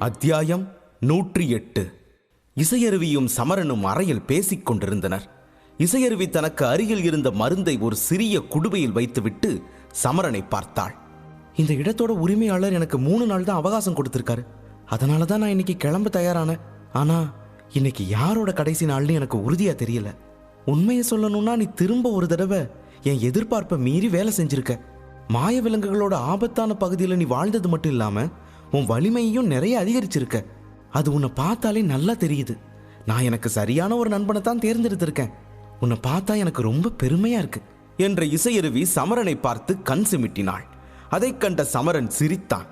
அத்தியாயம் 108. இசையருவியும் சமரனும் அறையில் பேசிக் கொண்டிருந்தனர். இசையருவி தனக்கு அருகில் இருந்த மருந்தை ஒரு சிறிய குடுவையில் வைத்துவிட்டு சமரனை பார்த்தாள். இந்த இடத்தோட உரிமையாளர் எனக்கு 3 நாள் தான் அவகாசம் கொடுத்திருக்காரு. அதனால தான் நான் இன்னைக்கு கிளம்ப தயாரானேன். ஆனா இன்னைக்கு யாரோட கடைசி நாள்னு எனக்கு உறுதியா தெரியல. உண்மையை சொல்லணும்னா நீ திரும்ப ஒரு தடவை என் எதிர்பார்ப்பை மீறி வேலை செஞ்சிருக்க. மாய விலங்குகளோட ஆபத்தான பகுதியில் நீ வாழ்ந்தது மட்டும் இல்லாம உன் வலிமையையும் நிறைய அதிகரிச்சிருக்க. அது உன்னை பார்த்தாலே நல்லா தெரியுது. நான் எனக்கு சரியான ஒரு நண்பனை தான் தேர்ந்தெடுத்திருக்கேன். உன்னை பார்த்தா எனக்கு ரொம்ப பெருமையா இருக்கு என்ற இசையருவி சமரனை பார்த்து கண் சிமிட்டினாள். அதை கண்ட சமரன் சிரித்தான்.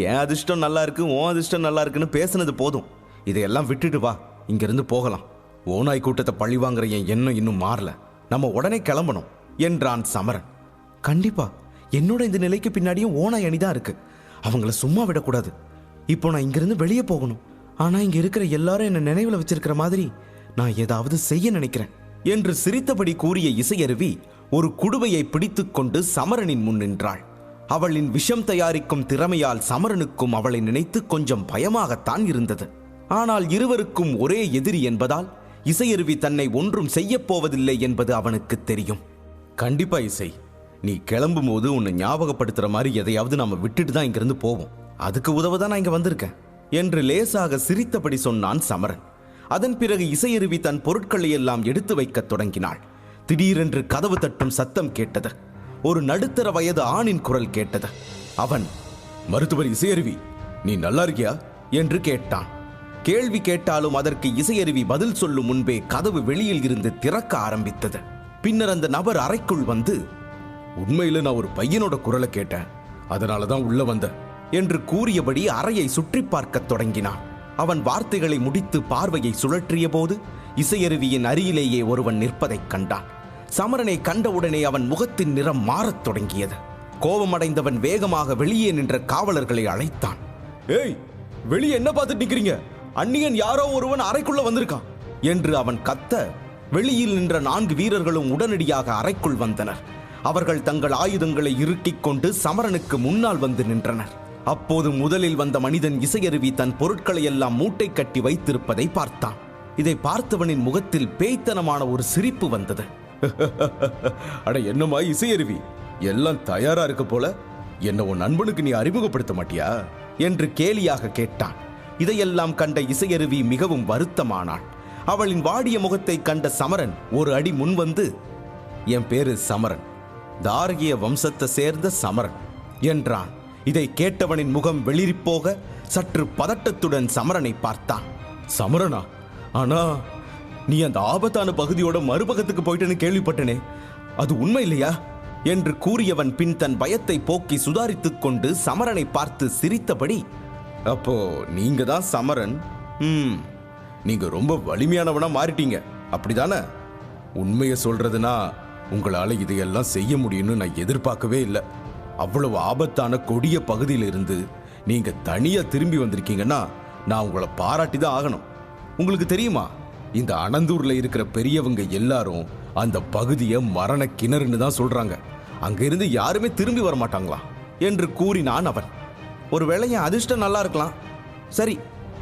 என் அதிர்ஷ்டம் நல்லா இருக்கு, உன் அதிர்ஷ்டம் நல்லா இருக்குன்னு பேசுனது போதும். இதையெல்லாம் விட்டுட்டு வா, இங்கிருந்து போகலாம். ஓநாய் கூட்டத்தை பழி வாங்குற என் எண்ணம் இன்னும் மாறல. நம்ம உடனே கிளம்பணும் என்றான் சமரன். கண்டிப்பா, என்னோட இந்த நிலைக்கு பின்னாடியும் ஓநாய் அணிதான் இருக்கு. அவங்கள சும்மா விடக்கூடாது. இப்போ நான் இங்கிருந்து வெளியே போகணும். ஆனா இங்க இருக்கிற எல்லாரும் என்ன நினைவுல வச்சிருக்கிற மாதிரி நான் ஏதாவது செய்ய நினைக்கிறேன் என்று சிரித்தபடி கூறிய இசையருவி ஒரு குடுவையை பிடித்துக் கொண்டு சமரனின் முன் நின்றாள். அவளின் விஷம் தயாரிக்கும் திறமையால் சமரனுக்கும் அவளை நினைத்து கொஞ்சம் பயமாகத்தான் இருந்தது. ஆனால் இருவருக்கும் ஒரே எதிரி என்பதால் இசையருவி தன்னை ஒன்றும் செய்யப் போவதில்லை என்பது அவனுக்கு தெரியும். கண்டிப்பா இசை, நீ கிளம்பும் போது உன்னை ஞாபகப்படுத்துற மாதிரி எதையாவது நாம விட்டுட்டு தான் இங்கிருந்து போவோம். அதுக்கு உதவதான் நான் இங்க வந்திருக்கேன் என்று லேசாக சிரித்தபடி சொன்னான் சமரன். அதன் பிறகு இசையருவி தன் பொருட்களை எல்லாம் எடுத்து வைக்க தொடங்கினாள். திடீரென்று கதவு தட்டும் சத்தம் கேட்டது. ஒரு நடுத்தர வயது ஆணின் குரல் கேட்டது. அவன், மருத்துவர் இசையருவி, நீ நல்லா இருக்கியா என்று கேட்டான். கேள்வி கேட்டாலும் அதற்கு இசையருவி பதில் சொல்லும் முன்பே கதவு வெளியில் இருந்து திறக்க ஆரம்பித்தது. பின்னர் அந்த நபர் அறைக்குள் வந்து, உண்மையில நான் ஒரு பையனோட குரலை கேட்டேன், அதனாலதான் உள்ள வந்தேன் என்று கூறியபடி அறையை சுற்றி பார்க்க தொடங்கினான். அவன் வார்த்தைகளை முடித்து பார்வையை சுழற்றிய போது இசையருவியின் அருகிலேயே ஒருவன் நிற்பதைக் கண்டான். சமரனை கண்டவுடனே அவன் முகத்தின் நிறம் மாறத் தொடங்கியது. கோபமடைந்தவன் வேகமாக வெளியே நின்ற காவலர்களை அழைத்தான். ஏய், வெளியே என்ன பார்த்துட்டு நிக்கிறீங்க? அந்நியன் யாரோ ஒருவன் அறைக்குள்ள வந்திருக்கான் என்று அவன் கத்த, வெளியில் நின்ற 4 வீரர்களும் உடனடியாக அறைக்குள் வந்தனர். அவர்கள் தங்கள் ஆயுதங்களை இறுக்கிக் கொண்டு சமரனுக்கு முன்னால் வந்து நின்றனர். அப்போது முதலில் வந்த மனிதன் இசையருவி தன் பொருட்களை எல்லாம் மூட்டை கட்டி வைத்திருப்பதை பார்த்தான். இதை பார்த்தவனின் முகத்தில் பேய்த்தனமான ஒரு சிரிப்பு வந்தது. அட என்னமா இசையருவி, எல்லாம் தயாரா இருக்க போல, என்ன உன் நண்பனுக்கு நீ அறிமுகப்படுத்த மாட்டியா என்று கேலியாக கேட்டான். இதையெல்லாம் கண்ட இசையருவி மிகவும் வருத்தமானாள். அவளின் வாடிய முகத்தை கண்ட சமரன் ஒரு அடி முன் வந்து, என் பேரு சமரன், தாரகிய வம்சத்தை சேர்ந்த சமரன் என்றான். இதை கேட்டவனின் முகம் வெளிரிப்போக சற்று பதட்டத்துடன் சமரனை பார்த்தான். சமரனா? ஆனா நீ அந்த ஆபத்தான பகுதியோட மறுபக்கத்துக்கு போயிட்டேன்னு கேள்விப்பட்டனே, அது உண்மை இல்லையா என்று கூறியவன் பின் தன் பயத்தை போக்கி சுதாரித்துக் கொண்டு சமரனை பார்த்து சிரித்தபடி, அப்போ நீங்க தான் சமரன். நீங்க ரொம்ப வலிமையானவனா மாறிட்டீங்க, அப்படிதானே? உண்மையை சொல்றதுனா உங்களால இதையெல்லாம் செய்ய முடியும்னு நான் எதிர்பார்க்கவே இல்லை. அவ்வளவு ஆபத்தான கொடிய பகுதியிலிருந்து நீங்க தனியா திரும்பி வந்திருக்கீங்கன்னா நான் உங்களை பாராட்டி தான் ஆகணும். உங்களுக்கு தெரியுமா, இந்த அனந்தூர்ல இருக்கிற பெரியவங்க எல்லாரும் அந்த பகுதியை மரண கிணறுன்னு தான் சொல்றாங்க. அங்க இருந்து யாருமே திரும்பி வர மாட்டாங்களா என்று கூறினான் அவன். ஒருவேளை என் அதிர்ஷ்டம் நல்லா இருக்கலாம். சரி,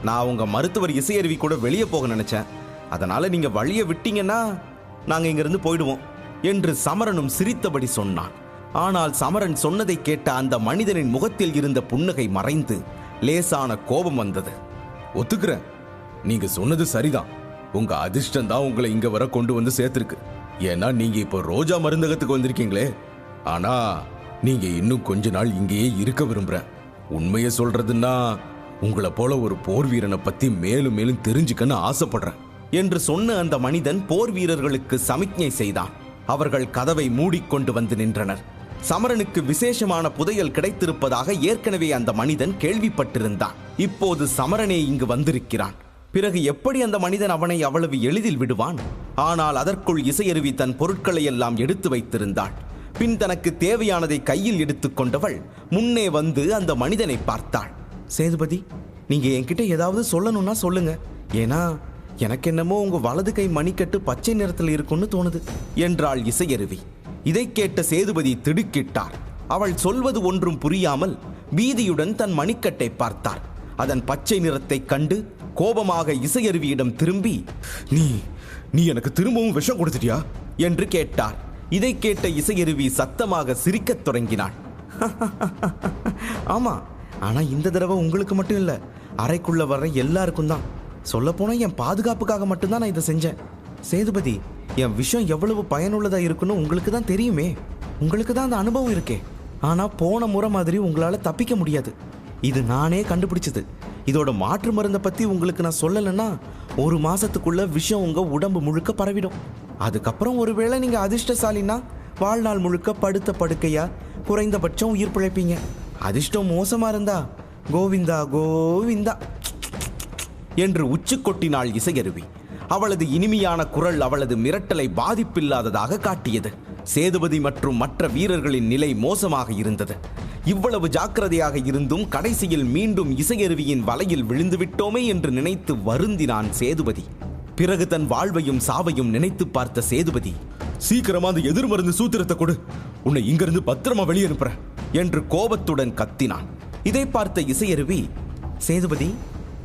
நான் உங்க மருத்துவர் இசையருவி கூட வெளியே போக நினைச்சேன். அதனால நீங்க வழியை விட்டீங்கன்னா நாங்க இங்கிருந்து போயிடுவோம் என்று சமரனும் சிரித்தபடி சொன்னான். ஆனால் சமரன் சொன்னதை கேட்ட அந்த மனிதனின் முகத்தில் இருந்த புன்னகை மறைந்து லேசான கோபம் வந்தது. ஒத்துக்கிறேன், நீங்க சொன்னது சரிதான். உங்க அதிர்ஷ்டம் தான் உங்களை இங்க வர கொண்டு வந்து சேர்த்திருக்கு. ஏன்னா நீங்க இப்போ ரோஜா மருந்தகத்துக்கு வந்திருக்கீங்களே. ஆனா நீங்க இன்னும் கொஞ்ச நாள் இங்கேயே இருக்க விரும்புறேன். உண்மையை சொல்றதுன்னா உங்களை போல ஒரு போர் வீரனை பத்தி மேலும் மேலும் தெரிஞ்சுக்கன்னு ஆசைப்படுறேன் என்று சொன்ன அந்த மனிதன் போர் வீரர்களுக்கு சமிக்ஞை செய்தான். அவர்கள் கதவை மூடிக்கொண்டு வந்து நின்றனர். சமரனுக்கு விசேஷமான புதையல் கிடைத்திருப்பதாக ஏற்கனவே அந்த மனிதன் கேள்விப்பட்டிருந்தான். இப்போது சமரனே இங்கு வந்திருக்கிறான். பிறகு எப்படி அந்த மனிதன் அவனை அவ்வளவு எளிதில் விடுவான்? ஆனால் அதற்குள் இசையருவி தன் பொருட்களை எல்லாம் எடுத்து வைத்திருந்தாள். பின் தனக்கு தேவையானதை கையில் எடுத்துக்கொண்டவள் முன்னே வந்து அந்த மனிதனை பார்த்தாள். சேதுபதி, நீங்க என்கிட்ட ஏதாவது சொல்லணும்னா சொல்லுங்க. ஏன்னா எனக்கு என்னமோ உங்க வலது கை மணிக்கட்டு பச்சை நிறத்தில் இருக்கும்னு தோணுது என்றாள் இசையருவி. இதை கேட்ட சேதுபதி திடுக்கிட்டார். அவள் சொல்வது ஒன்றும் புரியாமல் பீதியுடன் தன் மணிக்கட்டை பார்த்தார். அதன் பச்சை நிறத்தை கண்டு கோபமாக இசையருவியிடம் திரும்பி, நீ நீ எனக்கு திரும்பவும் விஷம் கொடுத்துட்டியா என்று கேட்டார். இதை கேட்ட இசையருவி சத்தமாக சிரிக்கத் தொடங்கினாள். ஆமா, ஆனா இந்த தடவை உங்களுக்கு மட்டும் இல்ல, அறைக்குள்ள வர்ற எல்லாருக்கும் தான். சொல்ல போனா என் பாதுகாப்புக்காக மட்டும்தான் நான் இதை செஞ்சேன். சேதுபதி, என் விஷயம் எவ்வளவு பயனுள்ளதா இருக்குன்னு உங்களுக்கு தான் தெரியுமே. உங்களுக்கு தான் அந்த அனுபவம் இருக்கே. ஆனா போன முறை மாதிரி உங்களால தப்பிக்க முடியாது. இது நானே கண்டுபிடிச்சது. இதோட மாற்று மருந்தை பத்தி உங்களுக்கு நான் சொல்லலைன்னா 1 மாசத்துக்குள்ள விஷம் உங்க உடம்பு முழுக்க பரவிடும். அதுக்கப்புறம் ஒருவேளை நீங்க அதிர்ஷ்டசாலினா வாழ்நாள் முழுக்க படுத்த படுக்கையா குறைந்தபட்சம் உயிர் பிழைப்பீங்க. அதிர்ஷ்டம் மோசமா இருந்தா கோவிந்தா கோவிந்தா என்று உச்சி கொட்டினாள் இசையருவி. அவளது இனிமையான குரல் அவளது மிரட்டலை பாதிப்பில்லாததாக காட்டியது. சேதுபதி மற்றும் மற்ற வீரர்களின் நிலை மோசமாக இருந்தது. இவ்வளவு ஜாக்கிரதையாக இருந்தும் கடைசியில் மீண்டும் இசையருவியின் வலையில் விழுந்துவிட்டோமே என்று நினைத்து வருந்தினான் சேதுபதி. பிறகு தன் வாழ்வையும் சாவையும் நினைத்து பார்த்த சேதுபதி, சீக்கிரமா அந்த எதிர் மருந்து சூத்திரத்தை கொடு, உன்னை இங்கிருந்து பத்திரமா வெளியே அனுப்புற என்று கோபத்துடன் கத்தினான். இதை பார்த்த இசையருவி, சேதுபதி,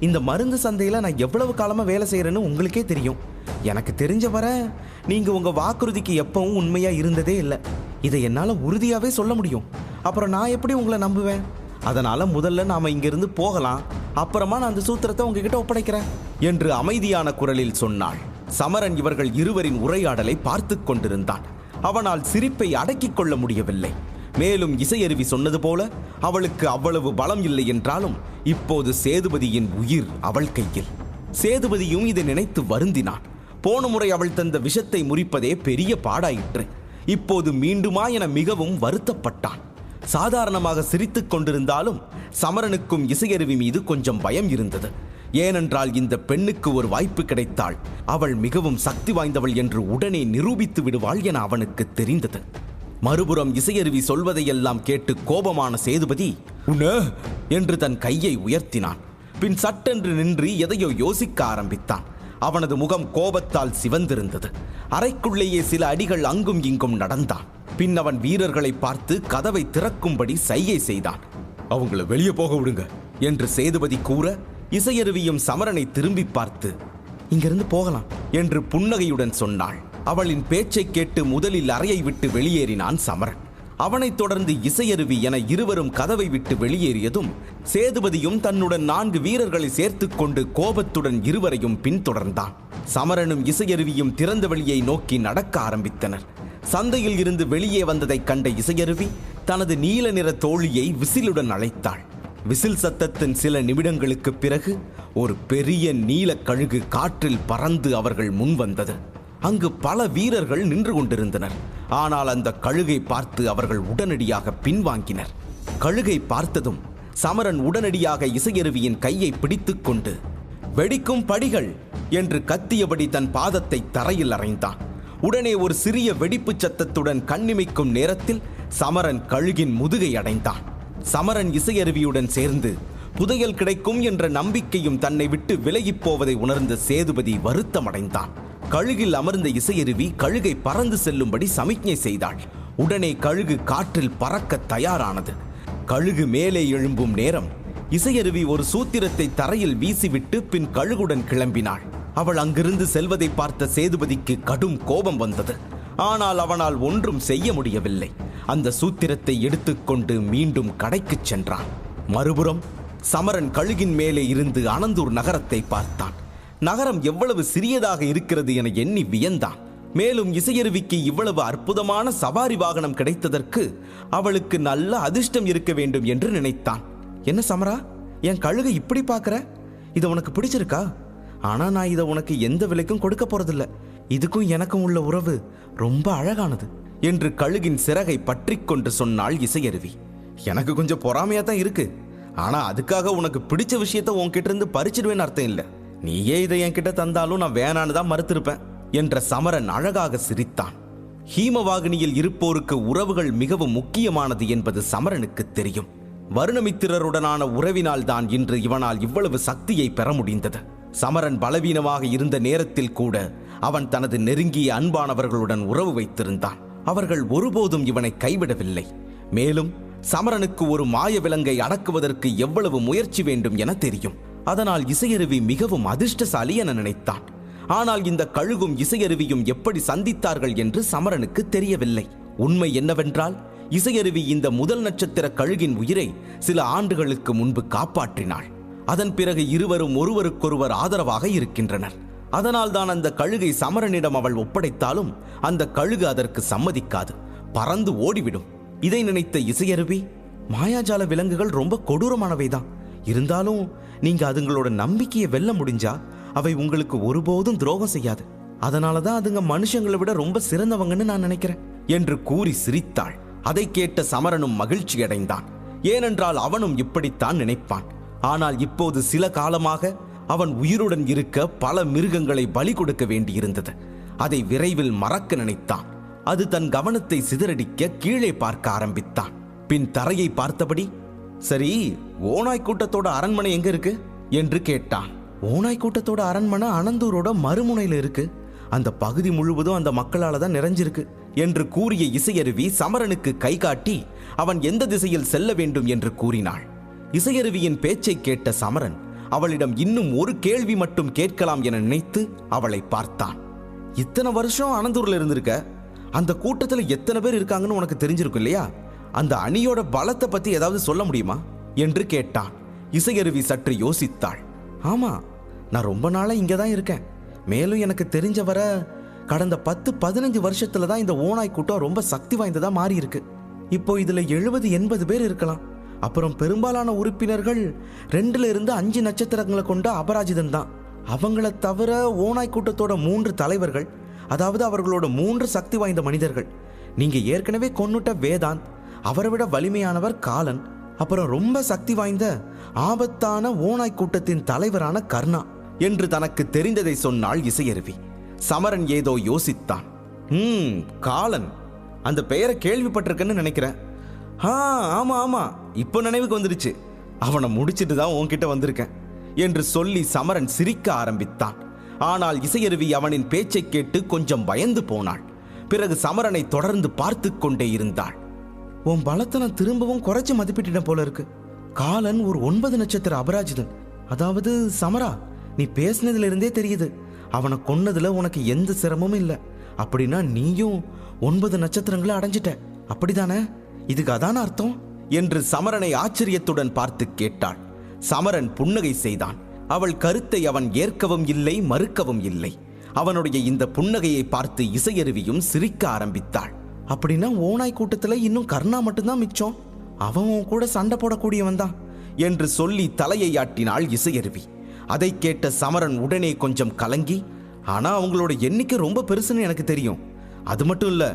இந்த மருந்து சந்தையில் நான் எவ்வளவு காலமாக வேலை செய்கிறேன்னு உங்களுக்கே தெரியும். எனக்கு தெரிஞ்ச வர நீங்கள் உங்கள் வாக்குறுதிக்கு எப்பவும் உண்மையாக இருந்ததே இல்லை. இதை என்னால் உறுதியாகவே சொல்ல முடியும். அப்புறம் நான் எப்படி உங்களை நம்புவேன்? அதனால் முதல்ல நாம் இங்கிருந்து போகலாம், அப்புறமா நான் அந்த சூத்திரத்தை உங்ககிட்ட ஒப்படைக்கிறேன் என்று அமைதியான குரலில் சொன்னாள். சமரன் இவர்கள் இருவரின் உரையாடலை பார்த்து கொண்டிருந்தான். அவனால் சிரிப்பை அடக்கிக் கொள்ள முடியவில்லை. மேலும் இசையருவி சொன்னது போல அவளுக்கு அவ்வளவு பலம் இல்லை என்றாலும் இப்போது சேதுபதியின் உயிர் அவள் கையில். சேதுபதியும் இதை நினைத்து வருந்தினான். போன முறை அவள் தந்த விஷத்தை முறிப்பதே பெரிய பாடாயிற்று. இப்போது மீண்டுமா என மிகவும் வருத்தப்பட்டான். சாதாரணமாக சிரித்துக் கொண்டிருந்தாலும் சமரனுக்கும் இசையருவி மீது கொஞ்சம் பயம் இருந்தது. ஏனென்றால் இந்த பெண்ணுக்கு ஒரு வாய்ப்பு கிடைத்தாள், அவள் மிகவும் சக்தி வாய்ந்தவள் என்று உடனே நிரூபித்து விடுவாள் என அவனுக்கு தெரிந்தது. மறுபுறம் இசையருவி சொல்வதையெல்லாம் கேட்டு கோபமான சேதுபதி உன்ன என்று தன் கையை உயர்த்தினான். பின் சட்டென்று நின்று எதையோ யோசிக்க ஆரம்பித்தான். அவனது முகம் கோபத்தால் சிவந்திருந்தது. அறைக்குள்ளேயே சில அடிகள் அங்கும் இங்கும் நடந்தான். பின் அவன் வீரர்களை பார்த்து கதவை திறக்கும்படி சைகை செய்தான். அவங்களை வெளியே போக விடுங்க என்று சேதுபதி கூற இசையருவியும் சமரனை திரும்பி பார்த்து இங்கிருந்து போகலாம் என்று புன்னகையுடன் சொன்னாள். அவளின் பேச்சை கேட்டு முதலில் அறையை விட்டு வெளியேறினான் சமரன். அவனைத் தொடர்ந்து இசையருவி என இருவரும் கதவை விட்டு வெளியேறியதும் சேதுபதியும் தன்னுடன் 4 வீரர்களை சேர்த்துக் கொண்டு கோபத்துடன் இருவரையும் பின்தொடர்ந்தான். சமரனும் இசையருவியும் திறந்த வெளியை நோக்கி நடக்க ஆரம்பித்தனர். சந்தையில் இருந்து வெளியே வந்ததைக் கண்ட இசையருவி தனது நீல நிற தோழியை விசிலுடன் அழைத்தாள். விசில் சத்தத்தின் சில நிமிடங்களுக்கு பிறகு ஒரு பெரிய நீல கழுகு காற்றில் பறந்து அவர்கள் முன் வந்தது. அங்கு பல வீரர்கள் நின்று கொண்டிருந்தனர். ஆனால் அந்த கழுகை பார்த்து அவர்கள் உடனடியாக பின்வாங்கினர். கழுகை பார்த்ததும் சமரன் உடனடியாக இசையருவியின் கையை பிடித்துக் கொண்டு வெடிக்கும் படிகள் என்று கத்தியபடி தன் பாதத்தை தரையில் அறைந்தான். உடனே ஒரு சிறிய வெடிப்பு சத்தத்துடன் கண்ணிமைக்கும் நேரத்தில் சமரன் கழுகின் முதுகை அடைந்தான். சமரன் இசையருவியுடன் சேர்ந்து புதையல் கிடைக்கும் என்ற நம்பிக்கையும் தன்னை விட்டு விலகிப் போவதை உணர்ந்த சேதுபதி வருத்தமடைந்தான். கழுகில் அமர்ந்த இசையருவி கழுகை பறந்து செல்லும்படி சமிக்ஞை செய்தாள். உடனே கழுகு காற்றில் பறக்க தயாரானது. கழுகு மேலே எழும்பும் நேரம் இசையருவி ஒரு சூத்திரத்தை தரையில் வீசிவிட்டு பின் கழுகுடன் கிளம்பினாள். அவள் அங்கிருந்து செல்வதை பார்த்த சேதுபதிக்கு கடும் கோபம் வந்தது. ஆனால் அவனால் ஒன்றும் செய்ய முடியவில்லை. அந்த சூத்திரத்தை எடுத்துக்கொண்டு மீண்டும் கடைக்கு சென்றான். மறுபுறம் சமரன் கழுகின் மேலே இருந்து அனந்தூர் நகரத்தை பார்த்தான். நகரம் எவ்வளவு சிறியதாக இருக்கிறது என எண்ணி வியந்தான். மேலும் இசையருவிக்கு இவ்வளவு அற்புதமான சவாரி வாகனம் கிடைத்ததற்கு அவளுக்கு நல்ல அதிர்ஷ்டம் இருக்க வேண்டும் என்று நினைத்தான். என்ன சமரா, என் கழுகை இப்படி பார்க்கிற? இதை உனக்கு பிடிச்சிருக்கா? ஆனா நான் இதை உனக்கு எந்த விலைக்கும் கொடுக்க போறதில்ல. இதுக்கும் எனக்கும் உள்ள உறவு ரொம்ப அழகானது என்று கழுகின் சிறகை பற்றி கொண்டு சொன்னாள் இசையருவி. எனக்கு கொஞ்சம் பொறாமையா தான் இருக்கு. ஆனா அதுக்காக உனக்கு பிடிச்ச விஷயத்த உன்கிட்ட இருந்து பறிச்சிடுவேன்னு அர்த்தம் இல்லை. நீயே இதை என்கிட்ட தந்தாலும் நான் வேணான்னு தான் மறுத்திருப்பேன் என்ற சமரன் அழகாக சிரித்தான். ஹீமவாகினியில் இருப்போருக்கு உறவுகள் மிகவும் முக்கியமானது என்பது சமரனுக்கு தெரியும். வருணமித்திரருடனான உறவினால் தான் இன்று இவனால் இவ்வளவு சக்தியை பெற முடிந்தது. சமரன் பலவீனமாக இருந்த நேரத்தில் கூட அவன் தனது நெருங்கிய அன்பானவர்களுடன் உறவு வைத்திருந்தான். அவர்கள் ஒருபோதும் இவனை கைவிடவில்லை. மேலும் சமரனுக்கு ஒரு மாய விலங்கை அடக்குவதற்கு எவ்வளவு முயற்சி வேண்டும் என தெரியும். அதனால் இசையருவி மிகவும் அதிர்ஷ்டசாலி என நினைத்தான். ஆனால் இந்த கழுகும் இசையருவியும் எப்படி சந்தித்தார்கள் என்று சமரனுக்கு தெரியவில்லை. உண்மை என்னவென்றால், இசையருவி இந்த முதல் நட்சத்திர கழுகின் உயிரை சில ஆண்டுகளுக்கு முன்பு காப்பாற்றினாள். அதன் பிறகு இருவரும் ஒருவருக்கொருவர் ஆதரவாக இருக்கின்றனர். அதனால்தான் அந்த கழுகை சமரனிடம் அவள் ஒப்படைத்தாலும் அந்த கழுகு அதற்கு சம்மதிக்காது, பறந்து ஓடிவிடும். இதை நினைத்த இசையருவி, மாயாஜால விலங்குகள் ரொம்ப கொடூரமானவைதான், இருந்தாலும் நீங்க அதுங்களோட நம்பிக்கையை வெல்ல முடிஞ்சா அவை உங்களுக்கு ஒருபோதும் துரோகம் செய்யாது. அதனாலதான் அதுங்க மனுஷங்களை விட ரொம்ப சிறந்தவங்கன்னு நான் நினைக்கிறேன் என்று கூறி சிரித்தாள். அதை கேட்ட சமரனும் மகிழ்ச்சி அடைந்தான். ஏனென்றால் அவனும் இப்படித்தான் நினைப்பான். ஆனால் இப்போது சில காலமாக அவன் உயிருடன் இருக்க பல மிருகங்களை பலி கொடுக்க வேண்டியிருந்தது. அதை விரைவில் மறக்க நினைத்தான். அது தன் கவனத்தை சிதறடிக்க கீழே பார்க்க ஆரம்பித்தான். பின் தரையை பார்த்தபடி, சரி, ஓநாய் கூட்டத்தோட அரண்மனை எங்க இருக்கு என்று கேட்டான். ஓநாய் கூட்டத்தோட அரண்மனை அனந்தூரோட மறுமுனையில இருக்கு. அந்த பகுதி முழுவதும் அந்த மக்களால தான் நிறைஞ்சிருக்கு என்று கூறிய இசையருவி சமரனுக்கு கை காட்டி அவன் எந்த திசையில் செல்ல வேண்டும் என்று கூறினாள். இசையருவியின் பேச்சை கேட்ட சமரன் அவளிடம் இன்னும் ஒரு கேள்வி மட்டும் கேட்கலாம் என நினைத்து அவளை பார்த்தான். இத்தனை வருஷம் அனந்தூர்ல இருந்திருக்க, அந்த கூட்டத்தில் எத்தனை பேர் இருக்காங்கன்னு உனக்கு தெரிஞ்சிருக்கும் இல்லையா? அந்த அணியோட பலத்தை பத்தி ஏதாவது சொல்ல முடியுமா என்று கேட்டான். இசையருவி சற்று யோசித்தாள். ஆமா, நான் ரொம்ப நாளா இங்க தான் இருக்கேன். மேலும் எனக்கு தெரிஞ்ச வர கடந்த 10-15 வருஷத்துல தான் இந்த ஓநாய் கூட்டம் ரொம்ப சக்தி வாய்ந்ததா மாறி இருக்கு. இப்போ இதுல 70-80 பேர் இருக்கலாம். அப்புறம் பெரும்பாலான உறுப்பினர்கள் 2-5 நட்சத்திரங்களை கொண்ட அபராஜிதன் தான். அவங்கள தவிர ஓநாய் கூட்டத்தோட 3 தலைவர்கள், அதாவது அவர்களோட 3 சக்தி வாய்ந்த மனிதர்கள். நீங்க ஏற்கனவே கொன்னுட்ட வேதாந்த், அவரை விட வலிமையானவர் காலன், அப்புறம் ரொம்ப சக்தி வாய்ந்த ஆபத்தான ஓநாய் கூட்டத்தின் தலைவரான கர்ணா என்று தனக்கு தெரிந்ததை சொன்னாள் இசையருவி. சமரன் ஏதோ யோசித்தான். காலன், அந்த பெயரை கேள்விப்பட்டிருக்கேன்னு நினைக்கிறேன். ஆமா ஆமா, இப்போ நினைவுக்கு வந்துடுச்சு. அவனை முடிச்சிட்டு தான் உன்கிட்ட வந்திருக்கேன் என்று சொல்லி சமரன் சிரிக்க ஆரம்பித்தான். ஆனால் இசையருவி அவனின் பேச்சை கேட்டு கொஞ்சம் பயந்து போனாள். பிறகு சமரனை தொடர்ந்து பார்த்து கொண்டே இருந்தாள். உன் பலத்தை நான் திரும்பவும் குறைச்சு மதிப்பிட்டின போல இருக்கு. காலன் ஒரு 9 நட்சத்திர அபராஜிதன். அதாவது சமரா, நீ பேசினதுல இருந்தே தெரியுது அவனை கொன்னதுல உனக்கு எந்த சிரமமும் இல்லை. அப்படின்னா நீயும் 9 நட்சத்திரங்களை அடைஞ்சிட்ட, அப்படிதானே? இதுக்கு அதான அர்த்தம் என்று சமரனை ஆச்சரியத்துடன் பார்த்து கேட்டாள். சமரன் புன்னகை செய்தான். அவள் கருத்தை அவன் ஏற்கவும் இல்லை, மறுக்கவும் இல்லை. அவனுடைய இந்த புன்னகையை பார்த்து இசையருவியும் சிரிக்க ஆரம்பித்தாள். அப்படின்னா ஓநாய் கூட்டத்துல இன்னும் கர்ணா மட்டும்தான் மிச்சம். அவன் கூட சண்டை போடக்கூடியவன் தான் என்று சொல்லி தலையை ஆட்டினாள் இசையருவி. அதை கேட்ட சமரன் உடனே கொஞ்சம் கலங்கி, ஆனா அவங்களோட எண்ணிக்கை ரொம்ப பெருசுன்னு எனக்கு தெரியும். அது மட்டும் இல்ல,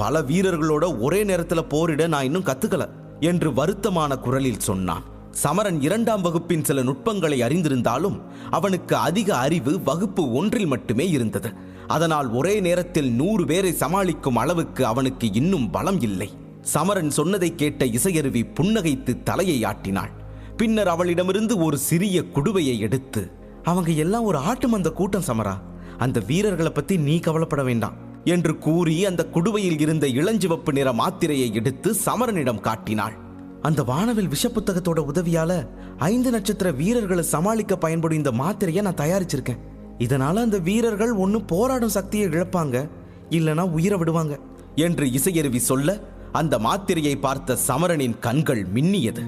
பல வீரர்களோட ஒரே நேரத்தில் போரிட நான் இன்னும் கத்துக்கல என்று வருத்தமான குரலில் சொன்னான். சமரன் 2ஆம் வகுப்பின் சில நுட்பங்களை அறிந்திருந்தாலும் அவனுக்கு அதிக அறிவு வகுப்பு 1இல் மட்டுமே இருந்தது. அதனால் ஒரே நேரத்தில் 100 பேரை சமாளிக்கும் அளவுக்கு அவனுக்கு இன்னும் பலம் இல்லை. சமரன் சொன்னதை கேட்ட இசையருவி புன்னகைத்து தலையை ஆட்டினாள். பின்னர் அவளிடமிருந்து ஒரு சிறிய குடுவையை எடுத்து, அவங்க எல்லாம் ஒரு ஆட்டு மந்த கூட்டம் சமரா, அந்த வீரர்களை பத்தி நீ கவலைப்பட வேண்டாம் என்று கூறி அந்த குடுவையில் இருந்த இளஞ்சிவப்பு நிற மாத்திரையை எடுத்து சமரனிடம் காட்டினாள். அந்த வானவில் விஷ புத்தகத்தோட உதவியால 5 நட்சத்திர வீரர்களை சமாளிக்க பயன்படும் இந்த மாத்திரையை நான் தயாரிச்சிருக்கேன். இதனால அந்த வீரர்கள் ஒன்னு போராடும் சக்தியை இழப்பாங்க, இல்லனா உயிரை விடுவாங்க என்று இசையருவி சொல்ல அந்த மாத்திரையை பார்த்த சமரனின் கண்கள் மின்னியது.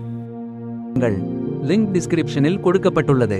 லிங்க் டிஸ்கிரிப்ஷனில் கொடுக்கப்பட்டுள்ளது.